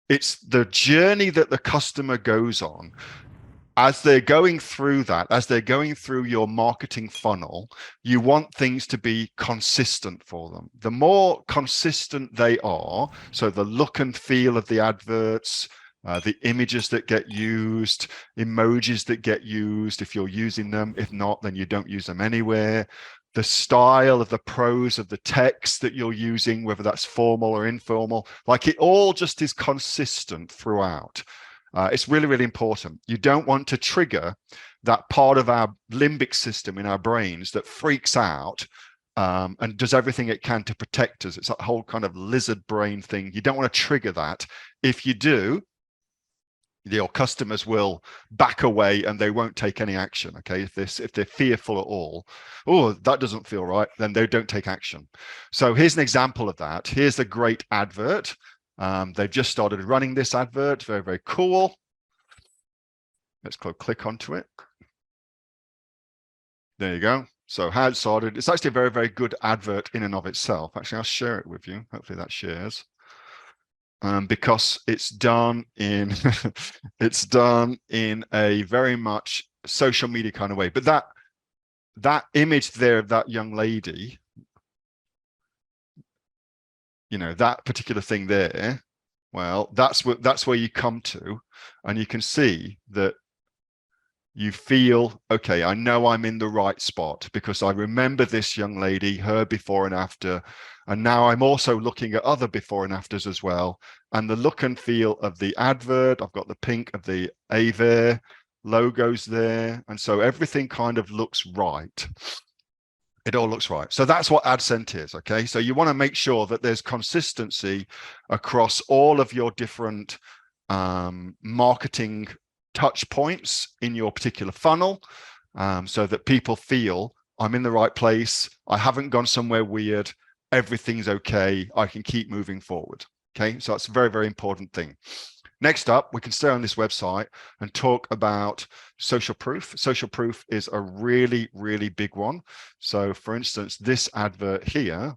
It's the journey that the customer goes on as they're going through that, as they're going through your marketing funnel. You want things to be consistent for them. The more consistent they are, so the look and feel of the adverts, the images that get used, emojis that get used, if you're using them. If not, then you don't use them anywhere. The style of the prose of the text that you're using, whether that's formal or informal, like it all just is consistent throughout. It's really, really important. You don't want to trigger that part of our limbic system in our brains that freaks out and does everything it can to protect us. It's that whole kind of lizard brain thing. You don't want to trigger that. If you do, your customers will back away and they won't take any action. Okay, if they're fearful at all, oh, that doesn't feel right, then they don't take action. So here's an example of that. Here's a great advert. They've just started running this advert. Very, very cool. Let's click onto it. There you go. So how it started. It's actually a very, very good advert in and of itself. Actually, I'll share it with you. Hopefully that shares. Because it's done in it's done in a very much social media kind of way. But that image there of that young lady, you know, that particular thing there, well, that's where you come to, and you can see that you feel, okay, I know I'm in the right spot because I remember this young lady, her before and after, and now I'm also looking at other before and afters as well. And the look and feel of the advert, I've got the pink of the Aver logos there, and so everything kind of looks right. It all looks right. So that's what AdSense is, okay? So you want to make sure that there's consistency across all of your different marketing touch points in your particular funnel, so that people feel I'm in the right place, I haven't gone somewhere weird, everything's okay, I can keep moving forward. Okay, so that's a very, very important thing. Next up, we can stay on this website and talk about social proof. Social proof is a really, really big one. So for instance, this advert here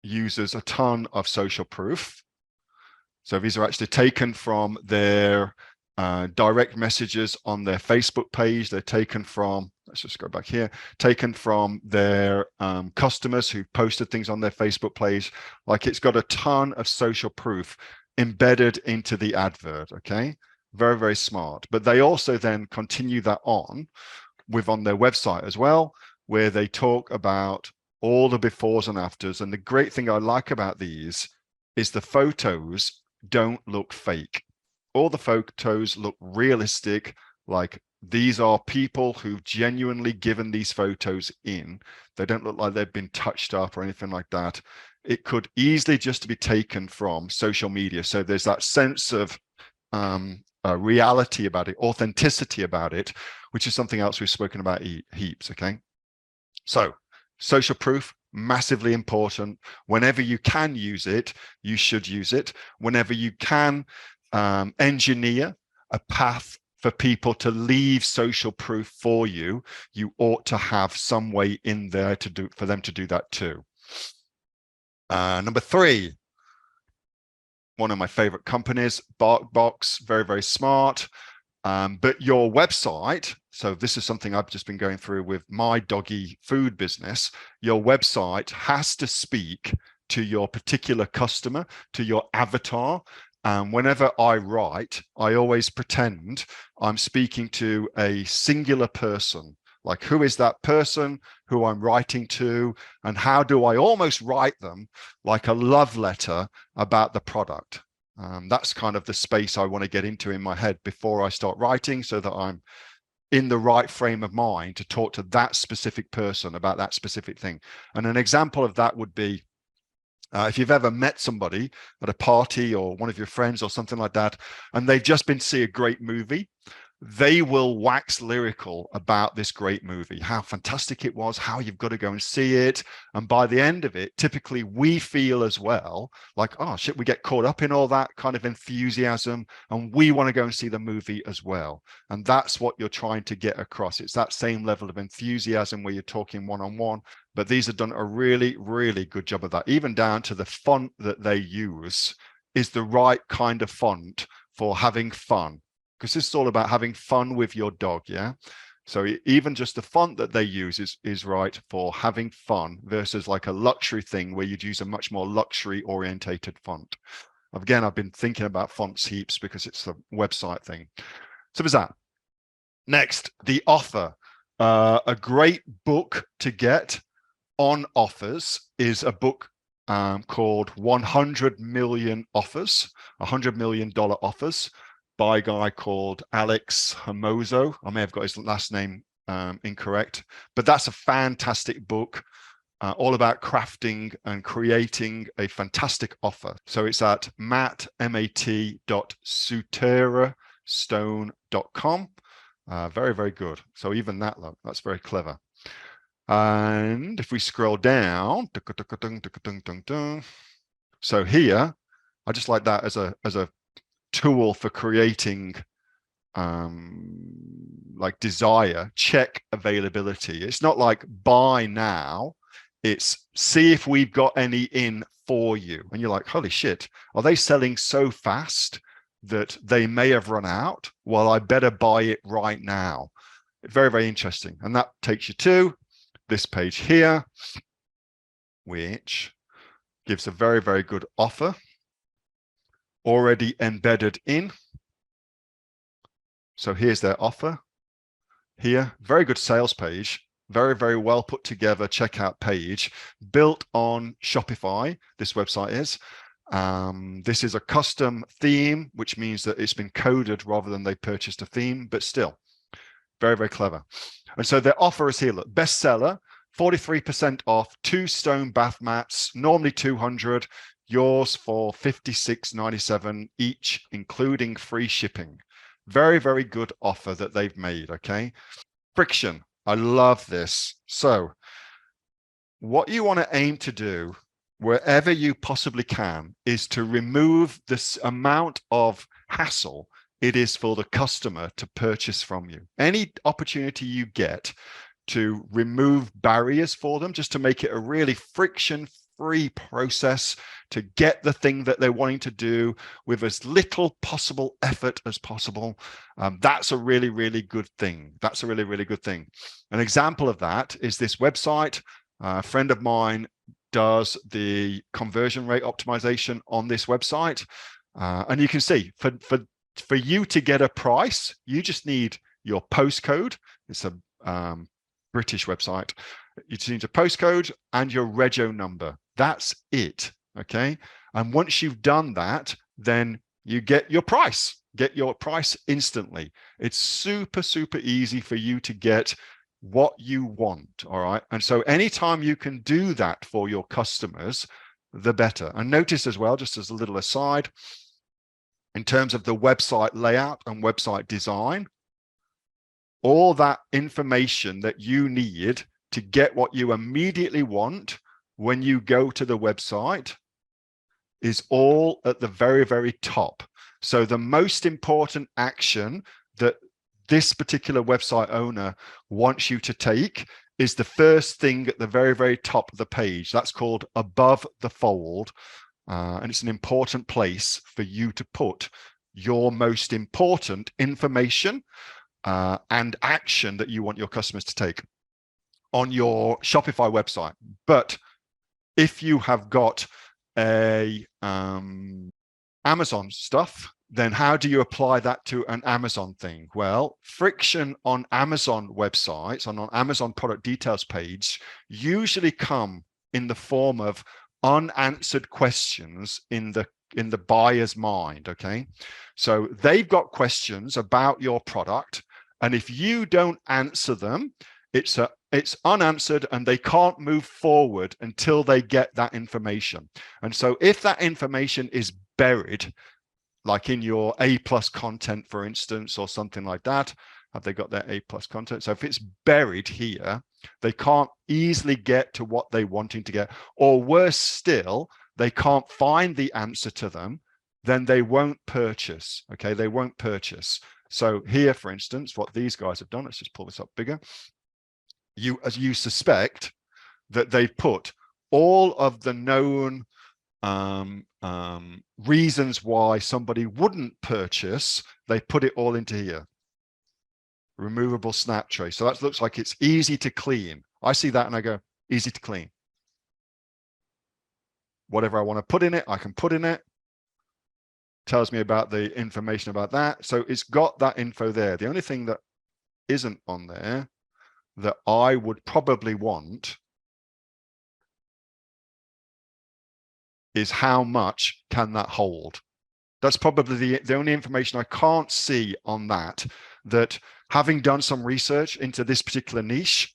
uses a ton of social proof. So these are actually taken from their direct messages on their Facebook page. They're taken from, let's just go back here, taken from their customers who posted things on their Facebook page. Like, it's got a ton of social proof embedded into the advert, okay? Very, very smart. But they also then continue that on their website as well, where they talk about all the befores and afters. And the great thing I like about these is the photos don't look fake. All the photos look realistic, like these are people who've genuinely given these photos in. They don't look like they've been touched up or anything like that. It could easily just be taken from social media. So there's that sense of reality about it, authenticity about it, which is something else we've spoken about heaps, okay? So social proof, massively important. Whenever you can use it, you should use it. Whenever you can engineer a path for people to leave social proof for you, you ought to have some way in there for them to do that too. Number 3, one of my favorite companies, BarkBox, very, very smart. But your website, so this is something I've just been going through with my doggy food business, your website has to speak to your particular customer, to your avatar. Whenever I write, I always pretend I'm speaking to a singular person. Like, who is that person who I'm writing to, and how do I almost write them like a love letter about the product? That's kind of the space I want to get into in my head before I start writing, so that I'm in the right frame of mind to talk to that specific person about that specific thing. And an example of that would be, if you've ever met somebody at a party or one of your friends or something like that, and they've just been to see a great movie, they will wax lyrical about this great movie, how fantastic it was, how you've got to go and see it. And by the end of it, typically we feel as well like, oh shit, we get caught up in all that kind of enthusiasm and we want to go and see the movie as well. And that's what you're trying to get across. It's that same level of enthusiasm where you're talking one-on-one, but these have done a really, really good job of that. Even down to the font that they use is the right kind of font for having fun. Because this is all about having fun with your dog, yeah? So even just the font that they use is right for having fun versus like a luxury thing where you'd use a much more luxury orientated font. Again, I've been thinking about fonts heaps because it's a website thing. So there's that. Next, the offer. A great book to get on offers is a book called 100 Million Offers, $100 million offers, by a guy called Alex Hermoso. I may have got his last name incorrect, but that's a fantastic book all about crafting and creating a fantastic offer. So it's at matt.suterastone.com. Very, very good. So even that, look, that's very clever. And if we scroll down, so here, I just like that as a tool for creating like desire. Check availability. It's not like buy now, it's see if we've got any in for you. And you're like, holy shit, are they selling so fast that they may have run out? Well, I better buy it right now. Very, very interesting. And that takes you to this page here, which gives a very, very good offer already embedded in. So here's their offer here. Very good sales page. Very, very well put together checkout page built on Shopify. This website is. This is a custom theme, which means that it's been coded rather than they purchased a theme, but still very, very clever. And so their offer is here. Look, bestseller, 43% off, 2 stone bath mats, normally 200, yours for $56.97 each, including free shipping. Very, very good offer that they've made. Okay. Friction. I love this. So what you want to aim to do wherever you possibly can is to remove this amount of hassle it is for the customer to purchase from you. Any opportunity you get to remove barriers for them, just to make it a really friction-free process to get the thing that they're wanting to do with as little possible effort as possible. That's a really, really good thing. That's a really, really good thing. An example of that is this website. A friend of mine does the conversion rate optimization on this website. And you can see for you to get a price, you just need your postcode. It's a British website. You just need a postcode and your rego number. That's it. Okay. And once you've done that, then you get your price. Get your price instantly. It's super, super easy for you to get what you want. All right. And so anytime you can do that for your customers, the better. And notice as well, just as a little aside, in terms of the website layout and website design, all that information that you need to get what you immediately want when you go to the website is all at the very, very top. So the most important action that this particular website owner wants you to take is the first thing at the very, very top of the page. That's called above the fold. And it's an important place for you to put your most important information and action that you want your customers to take on your Shopify website. But if you have got a Amazon stuff, then how do you apply that to an Amazon thing? Well, friction on Amazon websites and on Amazon product details page usually come in the form of unanswered questions in the buyer's mind. Okay, so they've got questions about your product, and if you don't answer them, it's unanswered and they can't move forward until they get that information. And so if that information is buried, like in your A+ content, for instance, or something like that. Have they got their A+ content? So if it's buried here, they can't easily get to what they're wanting to get, or worse still, they can't find the answer to them, then they won't purchase. Okay, they won't purchase. So here, for instance, what these guys have done, let's just pull this up bigger. As you suspect that they've put all of the known reasons why somebody wouldn't purchase, they put it all into here. Removable snap tray. So that looks like it's easy to clean. I see that and I go, easy to clean. Whatever I want to put in it, I can put in it. Tells me about the information about that. So it's got that info there. The only thing that isn't on there that I would probably want is how much can that hold. That's probably the only information I can't see on that, that having done some research into this particular niche,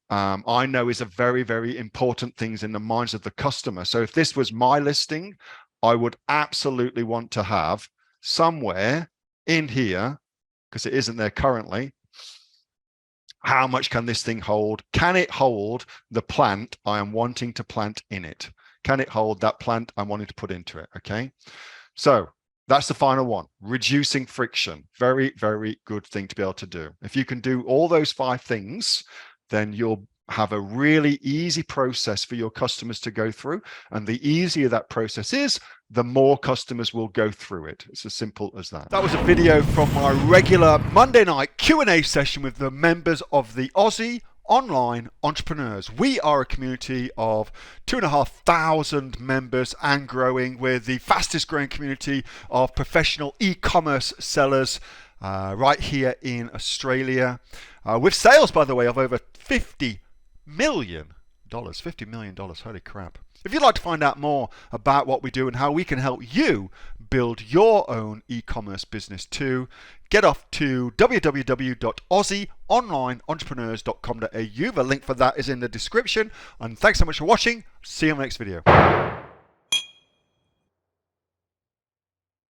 I know is a very, very important things in the minds of the customer. So if this was my listing, I would absolutely want to have somewhere in here, because it isn't there currently, how much can this thing hold? Can it hold the plant I am wanting to plant in it? Can it hold that plant I'm wanting to put into it? Okay. So that's the final one, reducing friction. Very, very good thing to be able to do. If you can do all those 5 things, then you'll have a really easy process for your customers to go through. And the easier that process is, the more customers will go through it. It's as simple as that. That was a video from my regular Monday night Q&A session with the members of the Aussie Online Entrepreneurs. We are a community of 2,500 members and growing. We're the fastest growing community of professional e-commerce sellers right here in Australia, with sales, by the way, of over $50 million. $50 million, holy crap. If you'd like to find out more about what we do and how we can help you build your own e-commerce business too, get off to www.aussieonlineentrepreneurs.com.au. The link for that is in the description. And thanks so much for watching. See you in the next video.